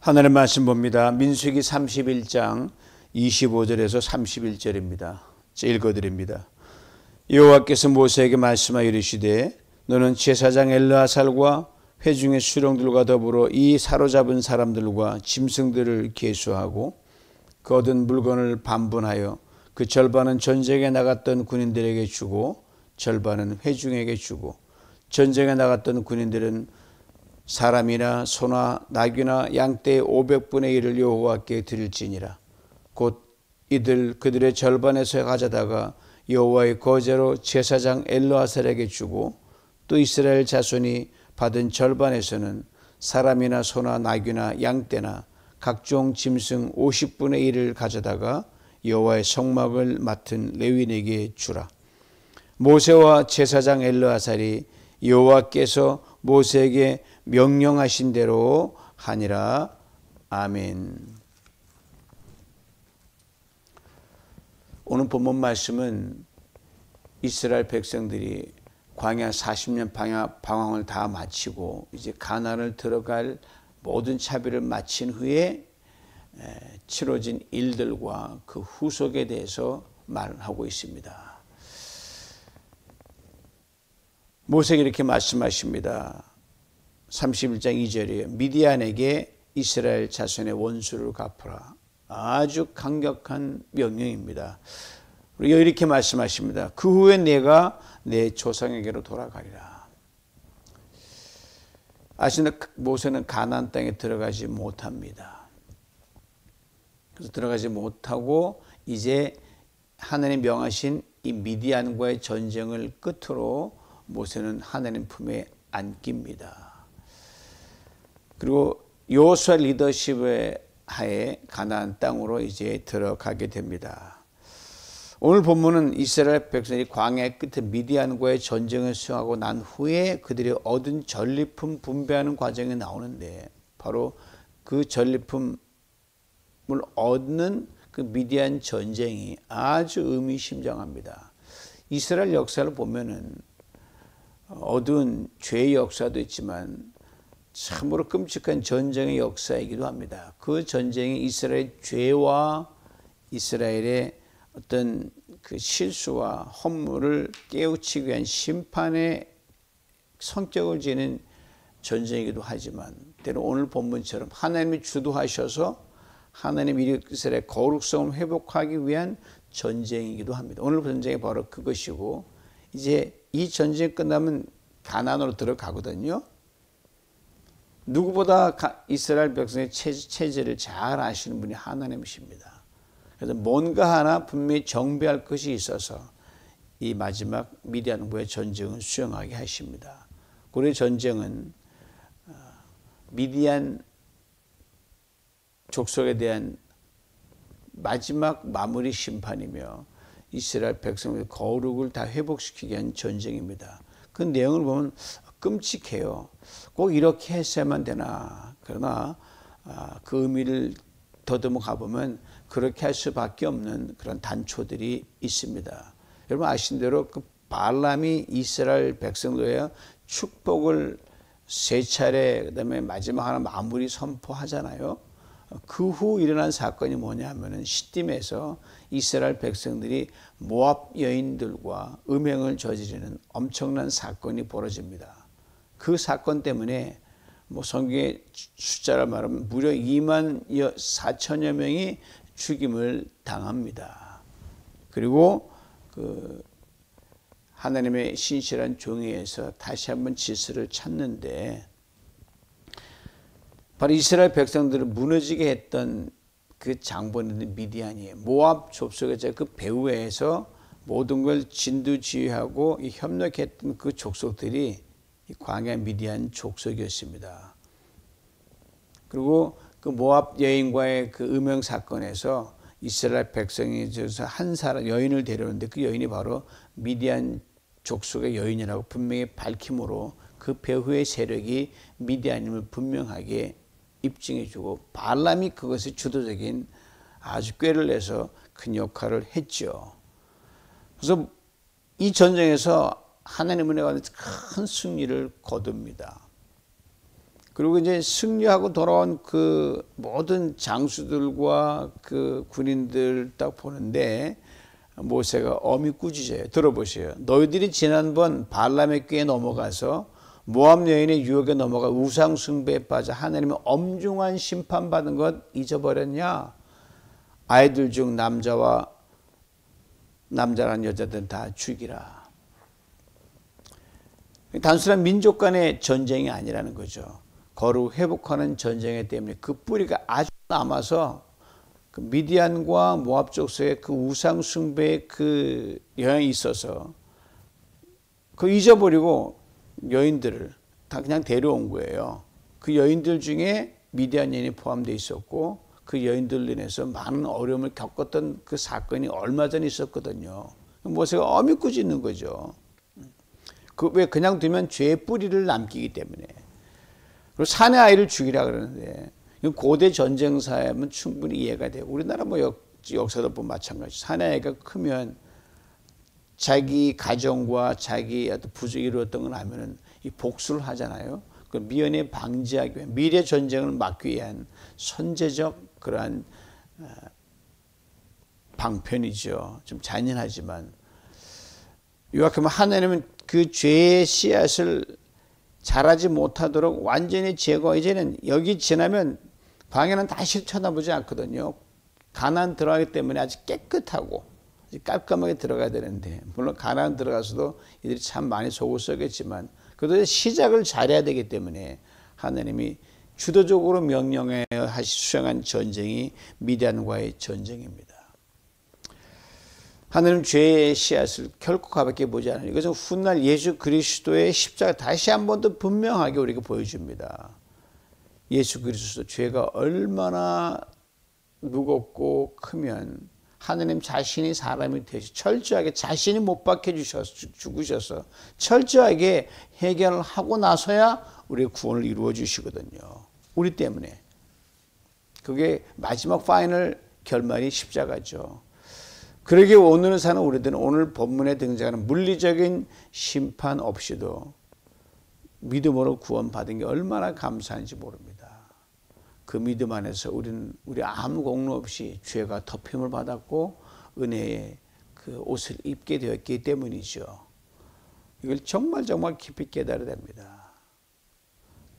하나님의 말씀 봅니다. 민수기 31장 25절에서 31절입니다. 읽어드립니다. 여호와께서 모세에게 말씀하여 이르시되 너는 제사장 엘르아살과 회중의 수령들과 더불어 이 사로잡은 사람들과 짐승들을 계수하고 그 얻은 물건을 반분하여 그 절반은 전쟁에 나갔던 군인들에게 주고 절반은 회중에게 주고 전쟁에 나갔던 군인들은 사람이나 소나 나귀나 양떼의 500분의 1을 여호와께 드릴지니라. 곧 이들 그들의 절반에서 가져다가 여호와의 거제로 제사장 엘르아살에게 주고 또 이스라엘 자손이 받은 절반에서는 사람이나 소나 나귀나 양떼나 각종 짐승 50분의 1을 가져다가 여호와의 성막을 맡은 레위인에게 주라. 모세와 제사장 엘르아살이 여호와께서 모세에게 명령하신 대로 하니라. 아멘. 오늘 본문 말씀은 이스라엘 백성들이 광야 40년 방황을 다 마치고 이제 가나안을 들어갈 모든 차별을 마친 후에 치러진 일들과 그 후속에 대해서 말하고 있습니다. 모세에게 이렇게 말씀하십니다. 31장 2절이에요. 미디안에게 이스라엘 자손의 원수를 갚으라. 아주 강력한 명령입니다. 그리고 이렇게 말씀하십니다. 그 후에 내가 내 조상에게로 돌아가리라. 아시는 모세는 가나안 땅에 들어가지 못합니다. 그래서 들어가지 못하고 이제 하나님 명하신 이 미디안과의 전쟁을 끝으로 모세는 하나님 품에 안깁니다. 그리고 여호수아 리더십의 하에 가나안 땅으로 이제 들어가게 됩니다. 오늘 본문은 이스라엘 백성이 광야의 끝에 미디안과의 전쟁을 수행하고 난 후에 그들이 얻은 전리품 분배하는 과정이 나오는데 바로 그 전리품을 얻는 그 미디안 전쟁이 아주 의미심장합니다. 이스라엘 역사를 보면은 어두운 죄의 역사도 있지만 참으로 끔찍한 전쟁의 역사이기도 합니다. 그 전쟁이 이스라엘의 죄와 이스라엘의 어떤 그 실수와 허물을 깨우치기 위한 심판의 성격을 지닌 전쟁이기도 하지만 때로 오늘 본문처럼 하나님이 주도하셔서 하나님 이스라엘의 거룩성을 회복하기 위한 전쟁이기도 합니다. 오늘 전쟁이 바로 그것이고 이제 이 전쟁이 끝나면 가나안으로 들어가거든요. 누구보다 이스라엘 백성의 체질을 잘 아시는 분이 하나님이십니다. 그래서 뭔가 하나 분명히 정비할 것이 있어서 이 마지막 미디안과의 전쟁을 수행하게 하십니다. 고려 전쟁은 미디안 족속에 대한 마지막 마무리 심판이며 이스라엘 백성의 거룩을 다 회복시키기 위한 전쟁입니다. 그 내용을 보면 끔찍해요. 꼭 이렇게 했어야만 되나. 그러나 그 의미를 더듬어 가보면 그렇게 할 수밖에 없는 그런 단초들이 있습니다. 여러분 아시는 대로 그 발람이 이스라엘 백성들의 축복을 세 차례 그다음에 마지막 하나 마무리 선포하잖아요. 그 후 일어난 사건이 뭐냐 하면은 시딤에서 이스라엘 백성들이 모압 여인들과 음행을 저지르는 엄청난 사건이 벌어집니다. 그 사건 때문에 뭐 성경의 숫자를 말하면 무려 2만 4천여 명이 죽임을 당합니다. 그리고 그 하나님의 신실한 종에서 다시 한번 질서를 찾는데 바로 이스라엘 백성들을 무너지게 했던 그 장본인 미디안이에요. 모압 족속의 그 배후에서 모든 걸 진두지휘하고 협력했던 그 족속들이 광야 미디안 족속이었습니다. 그리고 그 모압 여인과의 그 음행 사건에서 이스라엘 백성이 한 사람 여인을 데려오는데 그 여인이 바로 미디안 족속의 여인이라고 분명히 밝힘으로 그 배후의 세력이 미디안임을 분명하게 입증해주고 발람이 그것의 주도적인 아주 꾀를 내서 큰 역할을 했죠. 그래서 이 전쟁에서 하나님의 은혜가 큰 승리를 거둡니다. 그리고 이제 승리하고 돌아온 그 모든 장수들과 그 군인들 딱 보는데 모세가 엄히 꾸짖어요. 들어보세요. 너희들이 지난번 발람의 꾀에 넘어가서 모압 여인의 유혹에 넘어가 우상 숭배에 빠져 하나님의 엄중한 심판받은 것 잊어버렸냐? 아이들 중 남자란 여자들은 다 죽이라. 단순한 민족 간의 전쟁이 아니라는 거죠. 거룩 회복하는 전쟁에 때문에 그 뿌리가 아주 남아서 그 미디안과 모압 족속의 그 우상 숭배의 그 영향이 있어서 그 잊어버리고 여인들을 다 그냥 데려온 거예요. 그 여인들 중에 미디안 여인이 포함되어 있었고 그 여인들로 인해서 많은 어려움을 겪었던 그 사건이 얼마 전에 있었거든요. 모세가 엄히 꾸짖는 거죠. 왜 그냥 두면 죄의 뿌리를 남기기 때문에. 그리고 사내 아이를 죽이라 그러는데 고대 전쟁사에는 충분히 이해가 돼요. 우리나라 뭐 역사도 보면 마찬가지. 사내 아이가 크면 자기 가정과 자기 부족이 이루었던 걸 하면은 이 복수를 하잖아요. 그 미연에 방지하기 위한 미래 전쟁을 막기 위한 선제적 그러한 방편이죠. 좀 잔인하지만 요약하면 하나님은 그 죄의 씨앗을 자라지 못하도록 완전히 제거. 이제는 여기 지나면 방해는 다시 쳐다보지 않거든요. 가나안 들어가기 때문에 아주 깨끗하고 깔끔하게 들어가야 되는데 물론 가나안 들어가서도 이들이 참 많이 속을 썩였지만 그래도 시작을 잘해야 되기 때문에 하나님이 주도적으로 명령해 수행한 전쟁이 미디안과의 전쟁입니다. 하나님 죄의 씨앗을 결코 가볍게 보지 않으니 이것은 훗날 예수 그리스도의 십자가 다시 한 번 더 분명하게 우리가 보여줍니다. 예수 그리스도 죄가 얼마나 무겁고 크면 하나님 자신이 사람이 되시 철저하게 자신이 못 박혀 죽으셔서 철저하게 해결을 하고 나서야 우리의 구원을 이루어 주시거든요. 우리 때문에. 그게 마지막 파이널 결말이 십자가죠. 그러기에 오늘을 사는 우리들은 오늘 본문에 등장하는 물리적인 심판 없이도 믿음으로 구원받은 게 얼마나 감사한지 모릅니다. 그 믿음 안에서 우리는 우리 아무 공로 없이 죄가 덮임을 받았고 은혜의 그 옷을 입게 되었기 때문이죠. 이걸 정말 깊이 깨달아야 됩니다.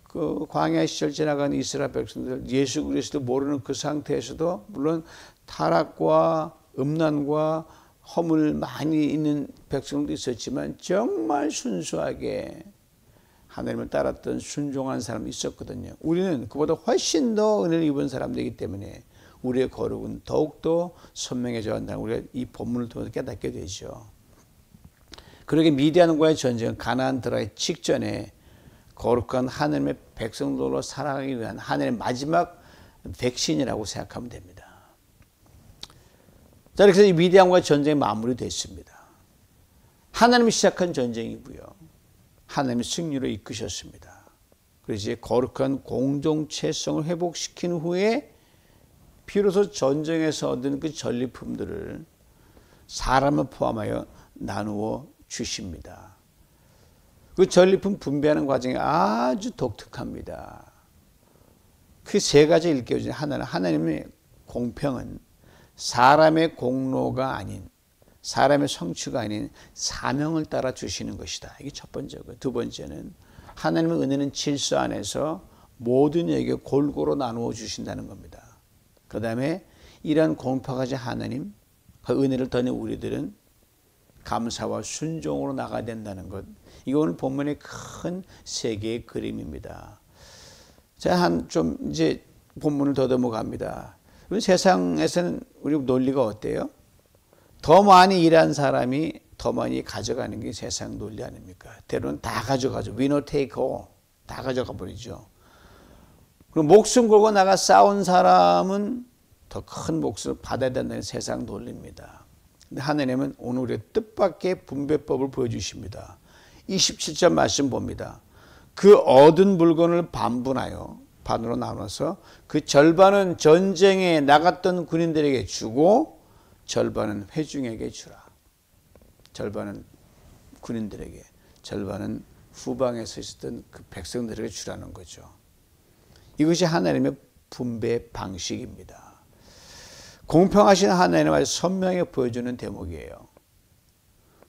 그 광야 시절 지나간 이스라엘 백성들 예수 그리스도 모르는 그 상태에서도 물론 타락과 음란과 허물 많이 있는 백성도 있었지만 정말 순수하게 하나님을 따랐던 순종한 사람이 있었거든요. 우리는 그보다 훨씬 더 은혜를 입은 사람들이기 때문에 우리의 거룩은 더욱더 선명해져 간다는 우리가 이 본문을 통해서 깨닫게 되죠. 그러게 미디안과의 전쟁은 가나안 들어가기 직전에 거룩한 하나님의 백성들로 살아가기 위한 하나님의 마지막 백신이라고 생각하면 됩니다. 자, 그래서 이 미디안과의 전쟁이 마무리됐습니다. 하나님이 시작한 전쟁이고요. 하나님이 승리로 이끄셨습니다. 그래서 이제 거룩한 공동체성을 회복시킨 후에 비로소 전쟁에서 얻은 그 전리품들을 사람을 포함하여 나누어 주십니다. 그 전리품 분배하는 과정이 아주 독특합니다. 그 세 가지 일깨워주는 하나는 하나님의 공평은 사람의 공로가 아닌 사람의 성취가 아닌 사명을 따라 주시는 것이다. 이게 첫 번째고 두 번째는 하나님의 은혜는 질서 안에서 모든 이에게 골고루 나누어 주신다는 겁니다. 그 다음에 이러한 공평하신 하나님 그 은혜를 더는 우리들은 감사와 순종으로 나가야 된다는 것. 이거 오늘 본문의 큰 세 개의 그림입니다. 자, 좀 이제 본문을 더듬어 갑니다. 세상에서는 우리 논리가 어때요? 더 많이 일한 사람이 더 많이 가져가는 게 세상 논리 아닙니까? 때로는 다 가져가죠. winner take all. 다 가져가 버리죠. 그럼 목숨 걸고 나가 싸운 사람은 더 큰 몫을 받아야 된다는 세상 논리입니다. 근데 하나님은 오늘 우리의 뜻밖의 분배법을 보여주십니다. 27절 말씀 봅니다. 그 얻은 물건을 반으로 나눠서 그 절반은 전쟁에 나갔던 군인들에게 주고 절반은 회중에게 주라. 절반은 군인들에게, 절반은 후방에 서 있었던 그 백성들에게 주라는 거죠. 이것이 하나님의 분배 방식입니다. 공평하신 하나님을 아주 선명하게 보여주는 대목이에요.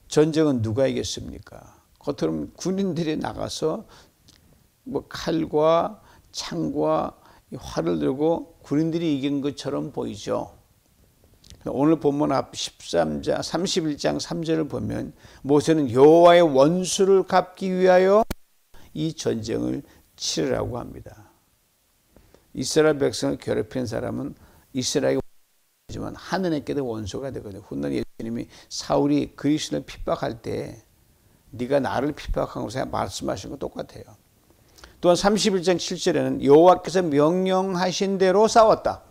전쟁은 누가 이겼습니까? 겉으로는 군인들이 나가서 뭐 칼과 창과 활을 들고 군인들이 이긴 것처럼 보이죠. 오늘 본문 앞 31장 3절을 보면 모세는 여호와의 원수를 갚기 위하여 이 전쟁을 치르라고 합니다. 이스라엘 백성을 괴롭힌 사람은 이스라엘이 원수지만 하느님께도 원수가 되거든요. 훗날 예수님이 사울이 그리스도를 핍박할 때 네가 나를 핍박한 것에 말씀하신 건 똑같아요. 또한 31장 7절에는 여호와께서 명령하신 대로 싸웠다.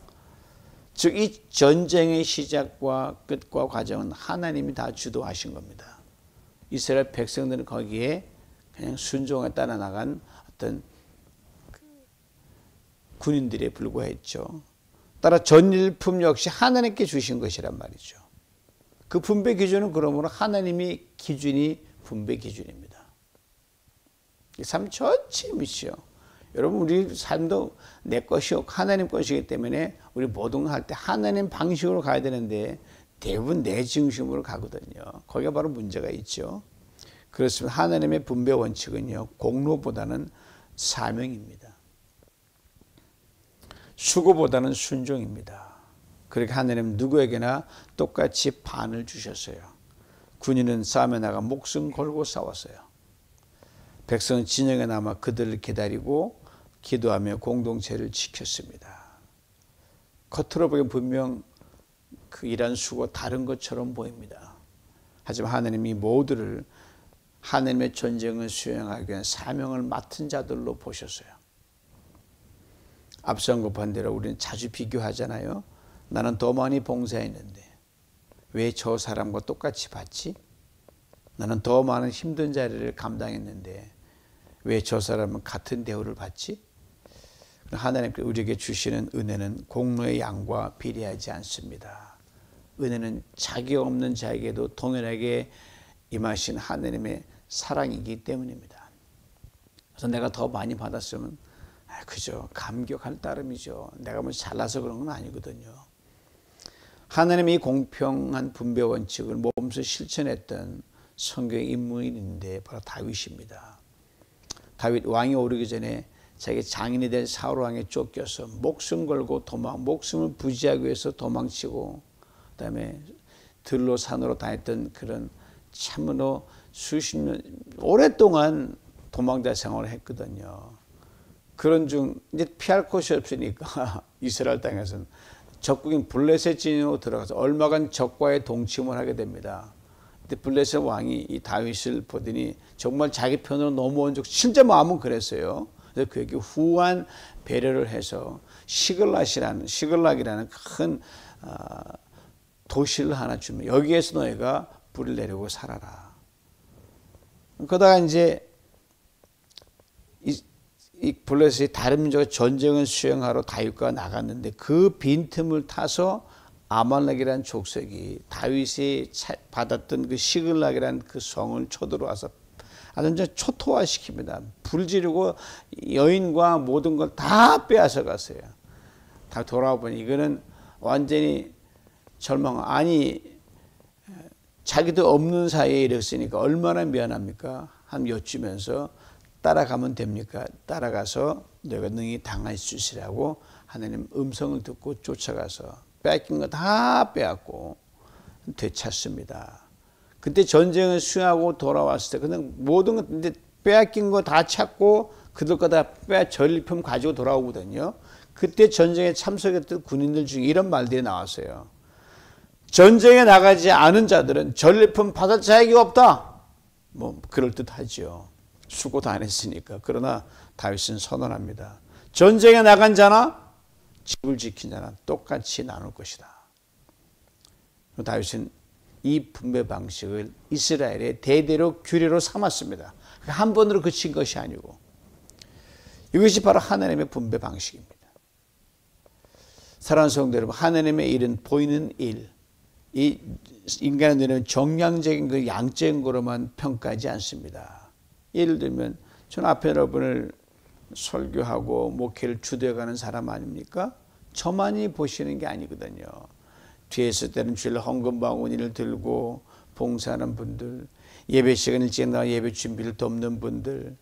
즉 이 전쟁의 시작과 끝과 과정은 하나님이 다 주도하신 겁니다. 이스라엘 백성들은 거기에 그냥 순종에 따라 나간 어떤 군인들에 불과했죠. 따라 전일품 역시 하나님께 주신 것이란 말이죠. 그 분배 기준은 그러므로 하나님이 기준이 분배 기준입니다. 삶 전체의 미치요. 여러분 우리 삶도 내 것이요 하나님 것이기 때문에 우리 모든 걸 할 때 하나님 방식으로 가야 되는데 대부분 내 중심으로 가거든요. 거기가 바로 문제가 있죠. 그렇습니다. 하나님의 분배 원칙은요 공로보다는 사명입니다. 수고보다는 순종입니다. 그렇게 하나님은 누구에게나 똑같이 반을 주셨어요. 군인은 싸움에 나가 목숨 걸고 싸웠어요. 백성은 진영에 남아 그들을 기다리고 기도하며 공동체를 지켰습니다. 겉으로 보기엔 분명 그 일한 수고 다른 것처럼 보입니다. 하지만 하나님이 모두를 하나님의 전쟁을 수행하기 위한 사명을 맡은 자들로 보셨어요. 앞선 것 반대로 우리는 자주 비교하잖아요. 나는 더 많이 봉사했는데 왜 저 사람과 똑같이 받지? 나는 더 많은 힘든 자리를 감당했는데 왜 저 사람은 같은 대우를 받지? 하나님께 우리에게 주시는 은혜는 공로의 양과 비례하지 않습니다. 은혜는 자격 없는 자에게도 동일하게 임하신 하나님의 사랑이기 때문입니다. 그래서 내가 더 많이 받았으면 그죠, 감격할 따름이죠. 내가 뭐 잘나서 그런 건 아니거든요. 하나님이 공평한 분배 원칙을 몸소 실천했던 성경의 인물인데 바로 다윗입니다. 다윗 왕이 오르기 전에 자기 장인이 된 사울 왕에 쫓겨서 목숨 걸고 목숨을 부지하기 위해서 도망치고 그다음에 들로 산으로 다녔던 그런 참으로 수십 년 오랫동안 도망자 생활을 했거든요. 그런 중 이제 피할 곳이 없으니까 이스라엘 땅에서는 적국인 블레셋 진영으로 들어가서 얼마간 적과의 동침을 하게 됩니다. 근데 블레셋 왕이 이 다윗을 보더니 정말 자기 편으로 넘어온 적 진짜 마음은 그랬어요. 그래서 그에게 후한 배려를 해서 시글락이라는 큰 도시를 하나 주면 여기에서 너희가 불을 내리고 살아라. 그러다가 이제 이 블레셋이 다른 민족의 전쟁을 수행하러 다윗과 나갔는데 그 빈틈을 타서 아말렉이라는 족속이 다윗이 받았던 그 시글락이라는 그 성을 쳐들어와서 아주 초토화시킵니다. 불 지르고 여인과 모든 걸 다 빼앗아 갔어요. 다 돌아와 보니 이거는 완전히 아니 자기도 없는 사이에 이랬으니까 얼마나 미안합니까? 한 여쭈면서 따라가면 됩니까? 따라가서 너희가 능히 당할 수 있으라고 하나님 음성을 듣고 쫓아가서 빼앗긴 거 다 빼앗고 되찾습니다. 그때 전쟁을 수행하고 돌아왔을 때 그냥 모든 것 근데 빼앗긴 거 다 찾고 그들 거 다 전리품 가지고 돌아오거든요. 그때 전쟁에 참석했던 군인들 중에 이런 말들이 나왔어요. 전쟁에 나가지 않은 자들은 전리품 받을 자격이 없다. 뭐 그럴듯하죠. 수고도 안 했으니까. 그러나 다윗은 선언합니다. 전쟁에 나간 자나 집을 지킨 자나 똑같이 나눌 것이다. 다윗은 이 분배 방식을 이스라엘의 대대로 규례로 삼았습니다. 한 번으로 그친 것이 아니고 이것이 바로 하나님의 분배 방식입니다. 사랑하는 성도 여러분, 하나님의 일은 보이는 일, 이 인간의 눈에는 정량적인 그 양적인 거로만 평가하지 않습니다. 예를 들면 저는 앞에 여러분을 설교하고 목회를 주도해가는 사람 아닙니까? 저만이 보시는 게 아니거든요. 뒤에 있을 때는 주일 헌금바구니를 들고 봉사하는 분들, 예배 시간 일찍 나와 예배 준비를 돕는 분들,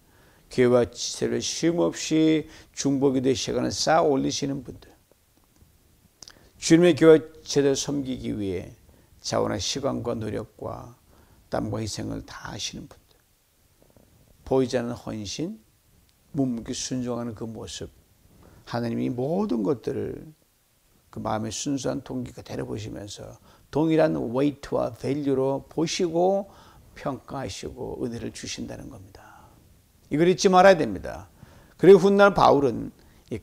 교회와 지체를 쉼없이 중보기도의 시간을 쌓아 올리시는 분들, 주님의 교회와 제대로 섬기기 위해 자원의 시간과 노력과 땀과 희생을 다 하시는 분들, 보이지 않는 헌신, 묵묵히 순종하는 그 모습, 하나님이 모든 것들을 그 마음의 순수한 동기 그대로 보시면서 동일한 웨이트와 밸류로 보시고 평가하시고 은혜를 주신다는 겁니다. 이걸 잊지 말아야 됩니다. 그리고 훗날 바울은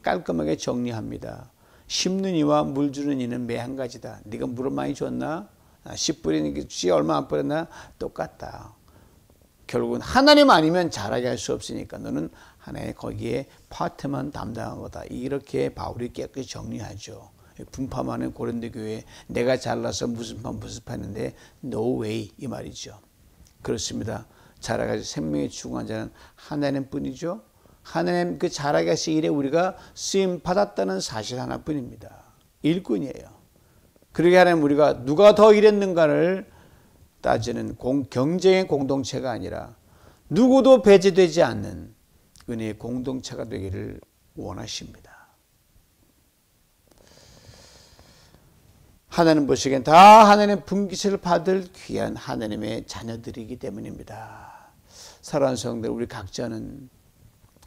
깔끔하게 정리합니다. 심는 이와 물 주는 이는 매 한 가지다. 네가 물을 많이 줬나? 씨 뿌리는 게 씨 얼마 안 뿌렸나? 똑같다. 결국은 하나님 아니면 잘하게 할 수 없으니까 너는 하나의 거기에 파트만 담당한 거다. 이렇게 바울이 깨끗이 정리하죠. 분파하는 고린도 교회에 내가 잘나서 무슨 판 했는데 no way 이 말이죠. 그렇습니다. 자라가지 생명의 주관한 자는 하나님 뿐이죠. 하나님 그 자라게 하신 일에 우리가 쓰임 받았다는 사실 하나뿐입니다. 일꾼이에요. 그러게 하나님 우리가 누가 더 일했는가를 따지는 경쟁의 공동체가 아니라 누구도 배제되지 않는 은혜의 공동체가 되기를 원하십니다. 하나님 보시기엔 다 하나님의 분깃을 받을 귀한 하나님의 자녀들이기 때문입니다. 사랑하는 성도들, 우리 각자는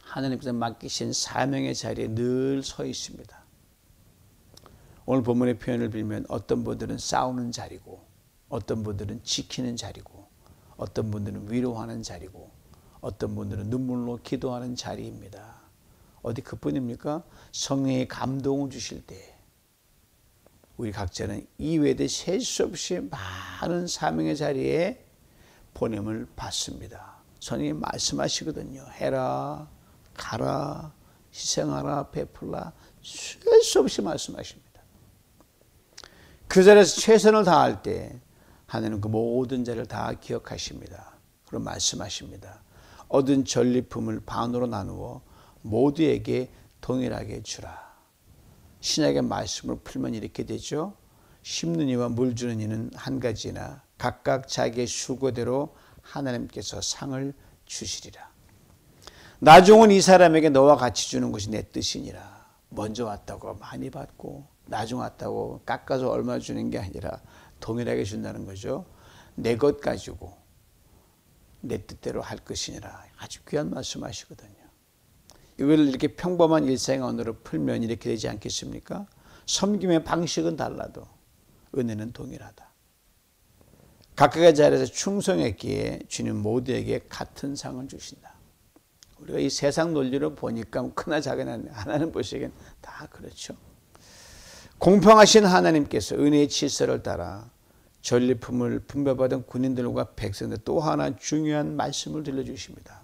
하나님께서 맡기신 사명의 자리에 늘 서 있습니다. 오늘 본문의 표현을 빌면 어떤 분들은 싸우는 자리고, 어떤 분들은 지키는 자리고, 어떤 분들은 위로하는 자리고, 어떤 분들은 눈물로 기도하는 자리입니다. 어디 그뿐입니까? 성령의 감동을 주실 때 우리 각자는 이외에 셀 수 없이 많은 사명의 자리에 보냄을 받습니다. 성령이 말씀하시거든요. 해라, 가라, 희생하라, 베풀라, 셀 수 없이 말씀하십니다. 그 자리에서 최선을 다할 때 하나님은 그 모든 자를 다 기억하십니다. 그럼 말씀하십니다. 얻은 전리품을 반으로 나누어 모두에게 동일하게 주라. 신약의 말씀을 풀면 이렇게 되죠. 심는 이와 물 주는 이는 한 가지나 각각 자기의 수고대로 하나님께서 상을 주시리라. 나중은 이 사람에게 너와 같이 주는 것이 내 뜻이니라. 먼저 왔다고 많이 받고 나중 왔다고 깎아서 얼마 주는 게 아니라 동일하게 준다는 거죠. 내 것 가지고 내 뜻대로 할 것이니라. 아주 귀한 말씀하시거든요. 이걸 이렇게 평범한 일상의 언어로 풀면 이렇게 되지 않겠습니까? 섬김의 방식은 달라도 은혜는 동일하다. 각각의 자리에서 충성했기에 주님 모두에게 같은 상을 주신다. 우리가 이 세상 논리로 보니까 크나 작으나 하나님 보시기엔 다 그렇죠. 공평하신 하나님께서 은혜의 질서를 따라 전리품을 분배받은 군인들과 백성들 또 하나 중요한 말씀을 들려주십니다.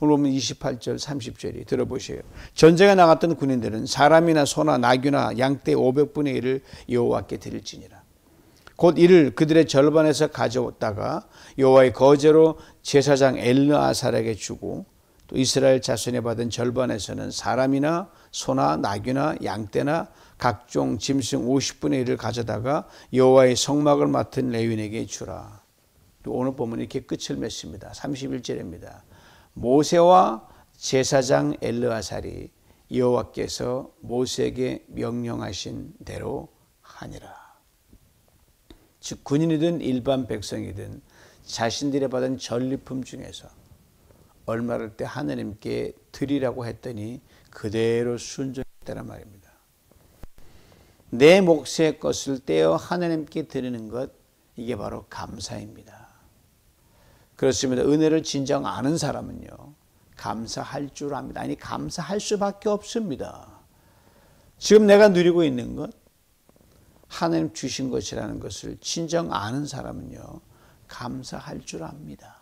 오늘 보면 28절 30절이 들어보세요. 전쟁에 나갔던 군인들은 사람이나 소나 나귀나 양떼 500분의 1을 여호와께 드릴지니라. 곧 이를 그들의 절반에서 가져다가 여호와의 거제로 제사장 엘르아살에게 주고 또 이스라엘 자손이 받은 절반에서는 사람이나 소나 나귀나 양떼나 각종 짐승 50분의 1을 가져다가 여호와의 성막을 맡은 레위인에게 주라. 또 오늘 보면 이렇게 끝을 맺습니다. 31절입니다. 모세와 제사장 엘르아살이 여호와께서 모세에게 명령하신 대로 하니라. 즉 군인이든 일반 백성이든 자신들이 받은 전리품 중에서 얼마를 때 하나님께 드리라고 했더니 그대로 순종했다는 말입니다. 내 몫의 것을 떼어 하나님께 드리는 것, 이게 바로 감사입니다. 그렇습니다. 은혜를 진정 아는 사람은요, 감사할 줄 압니다. 아니, 감사할 수밖에 없습니다. 지금 내가 누리고 있는 것, 하나님 주신 것이라는 것을 진정 아는 사람은요, 감사할 줄 압니다.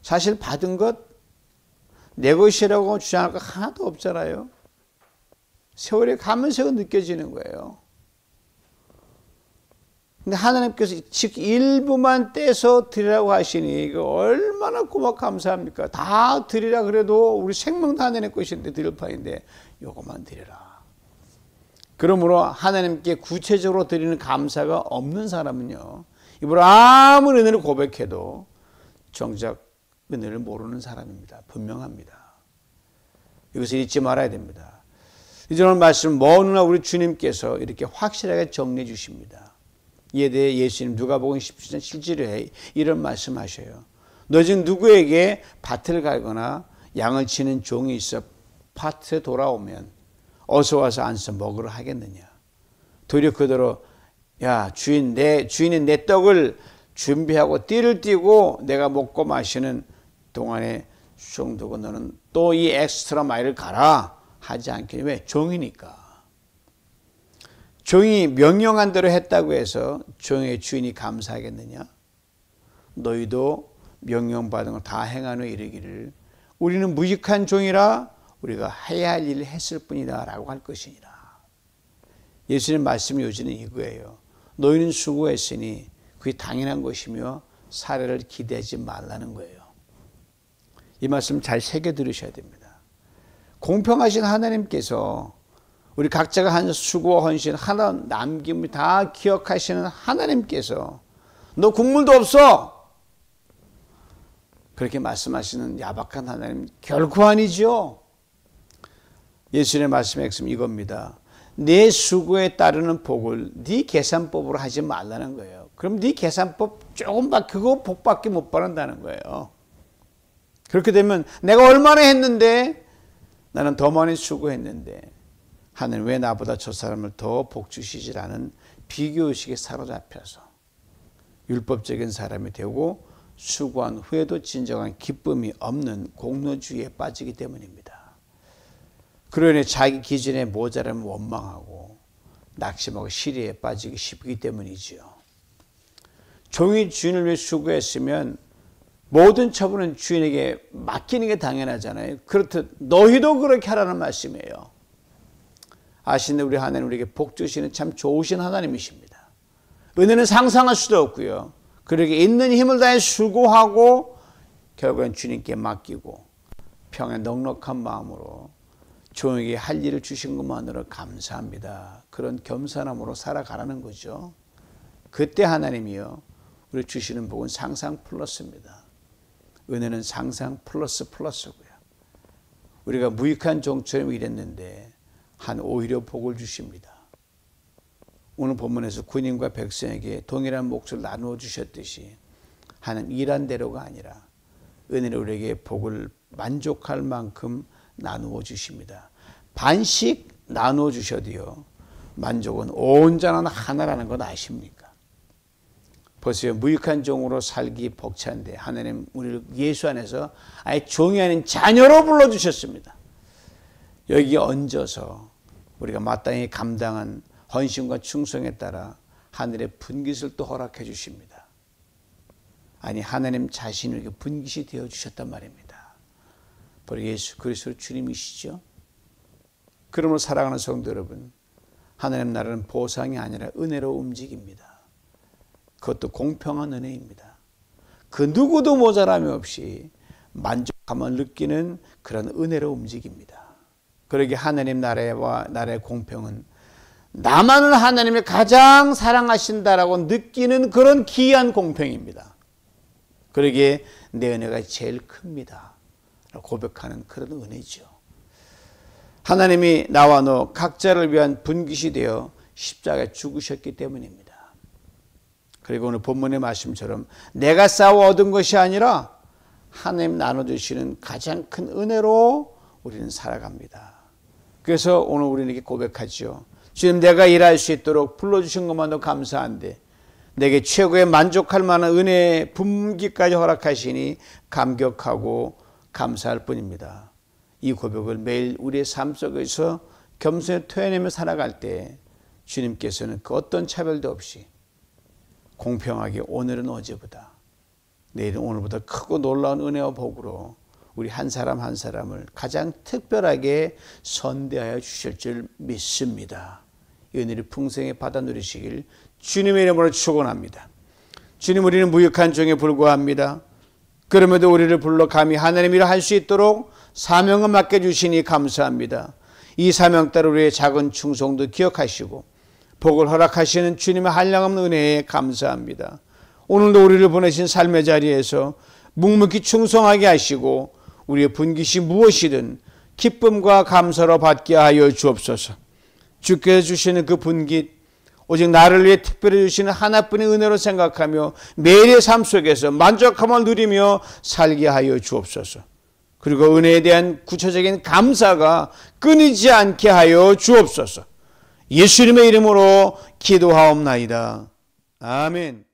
사실 받은 것, 내 것이라고 주장할 거 하나도 없잖아요. 세월이 가면서 느껴지는 거예요. 근데 하나님께서 즉 일부만 떼서 드리라고 하시니 이거 얼마나 고맙고 감사합니까? 다 드리라 그래도 우리 생명 다 하나님의 것인데 드릴 판인데 요것만 드리라. 그러므로 하나님께 구체적으로 드리는 감사가 없는 사람은요, 이보다 아무리 은혜를 고백해도 정작 은혜를 모르는 사람입니다. 분명합니다. 이것을 잊지 말아야 됩니다. 이제 오늘 말씀 뭐나 우리 주님께서 이렇게 확실하게 정리해 주십니다. 이에 대해 예수님 누가복음 17장 7절에 이런 말씀하셔요. 너 지금 누구에게 밭을 갈거나 양을 치는 종이 있어 밭에 돌아오면 어서 와서 앉아서 먹으라 하겠느냐. 도리어 그대로 야 주인이 내 떡을 준비하고 띠를 띠고 내가 먹고 마시는 동안에 쭉 두고 너는 또 이 엑스트라 마일을 가라 하지 않겠냐. 왜? 종이니까. 종이 명령한 대로 했다고 해서 종의 주인이 감사하겠느냐? 너희도 명령받은 걸 다 행한 후에 이르기를 우리는 무익한 종이라 우리가 해야 할 일을 했을 뿐이다 라고 할 것이니라. 예수님 말씀 요지는 이거예요. 너희는 수고했으니 그게 당연한 것이며 사례를 기대하지 말라는 거예요. 이 말씀 잘 새겨 들으셔야 됩니다. 공평하신 하나님께서 우리 각자가 한 수고와 헌신 하나 남김을 다 기억하시는 하나님께서 너 국물도 없어 그렇게 말씀하시는 야박한 하나님 결코 아니죠. 예수님의 말씀의 핵심 이겁니다. 내 수고에 따르는 복을 네 계산법으로 하지 말라는 거예요. 그럼 네 계산법 조금 그거 복밖에 못 받는다는 거예요. 그렇게 되면 내가 얼마나 했는데 나는 더 많이 수고했는데 하나님 왜 나보다 저 사람을 더 복 주시지 않은 비교의식에 사로잡혀서 율법적인 사람이 되고 수고한 후에도 진정한 기쁨이 없는 공로주의에 빠지기 때문입니다. 그러니 자기 기준에 모자라면 원망하고 낙심하고 시리에 빠지기 쉽기 때문이지요. 종이 주인을 위해 수고했으면 모든 처분은 주인에게 맡기는 게 당연하잖아요. 그렇듯 너희도 그렇게 하라는 말씀이에요. 아시는 우리 하나님 우리에게 복 주시는 참 좋으신 하나님이십니다. 은혜는 상상할 수도 없고요. 그렇게 있는 힘을 다해 수고하고 결국엔 주님께 맡기고 평에 넉넉한 마음으로 종에게 할 일을 주신 것만으로 감사합니다. 그런 겸손함으로 살아가라는 거죠. 그때 하나님이요 우리 주시는 복은 상상 플러스입니다. 은혜는 상상 플러스 플러스고요. 우리가 무익한 종처럼 일했는데 오히려 복을 주십니다. 오늘 본문에서 군인과 백성에게 동일한 몫을 나누어 주셨듯이 하나님 일한 대로가 아니라 은혜로 우리에게 복을 만족할 만큼 나누어 주십니다. 반씩 나누어 주셔도요 만족은 온전한 하나라는 것 아십니까? 벌써 무익한 종으로 살기 벅찬데 하나님 우리를 예수 안에서 아예 종이 아닌 자녀로 불러주셨습니다. 여기에 얹어서 우리가 마땅히 감당한 헌신과 충성에 따라 하늘의 분깃을 또 허락해 주십니다. 아니 하나님 자신에게 분깃이 되어 주셨단 말입니다. 바로 예수 그리스도 주님이시죠. 그러므로 사랑하는 성도 여러분, 하나님 나라는 보상이 아니라 은혜로 움직입니다. 그것도 공평한 은혜입니다. 그 누구도 모자람이 없이 만족함을 느끼는 그런 은혜로 움직입니다. 그러기에 하나님 나라와 나라의 공평은 나만을 하나님이 가장 사랑하신다라고 느끼는 그런 기이한 공평입니다. 그러기에 내 은혜가 제일 큽니다. 고백하는 그런 은혜죠. 하나님이 나와 너 각자를 위한 분깃이 되어 십자가에 죽으셨기 때문입니다. 그리고 오늘 본문의 말씀처럼 내가 싸워 얻은 것이 아니라 하나님 나눠주시는 가장 큰 은혜로 우리는 살아갑니다. 그래서 오늘 우리는 이렇게 고백하죠. 주님 내가 일할 수 있도록 불러주신 것만도 감사한데 내게 최고의 만족할 만한 은혜의 분깃까지 허락하시니 감격하고 감사할 뿐입니다. 이 고백을 매일 우리의 삶 속에서 겸손히 토해내며 살아갈 때 주님께서는 그 어떤 차별도 없이 공평하게 오늘은 어제보다 내일은 오늘보다 크고 놀라운 은혜와 복으로 우리 한 사람 한 사람을 가장 특별하게 선대하여 주실 줄 믿습니다. 이 은혜를 풍성히 받아 누리시길 주님의 이름으로 축원합니다. 주님, 우리는 무익한 종에 불과합니다. 그럼에도 우리를 불러 감히 하나님 일을 할 수 있도록 사명을 맡겨주시니 감사합니다. 이 사명 따라 우리의 작은 충성도 기억하시고 복을 허락하시는 주님의 한량없는 은혜에 감사합니다. 오늘도 우리를 보내신 삶의 자리에서 묵묵히 충성하게 하시고 우리의 분깃이 무엇이든 기쁨과 감사로 받게 하여 주옵소서. 주께서 주시는 그 분깃, 오직 나를 위해 특별히 주시는 하나뿐의 은혜로 생각하며 매일의 삶 속에서 만족함을 누리며 살게 하여 주옵소서. 그리고 은혜에 대한 구체적인 감사가 끊이지 않게 하여 주옵소서. 예수님의 이름으로 기도하옵나이다. 아멘.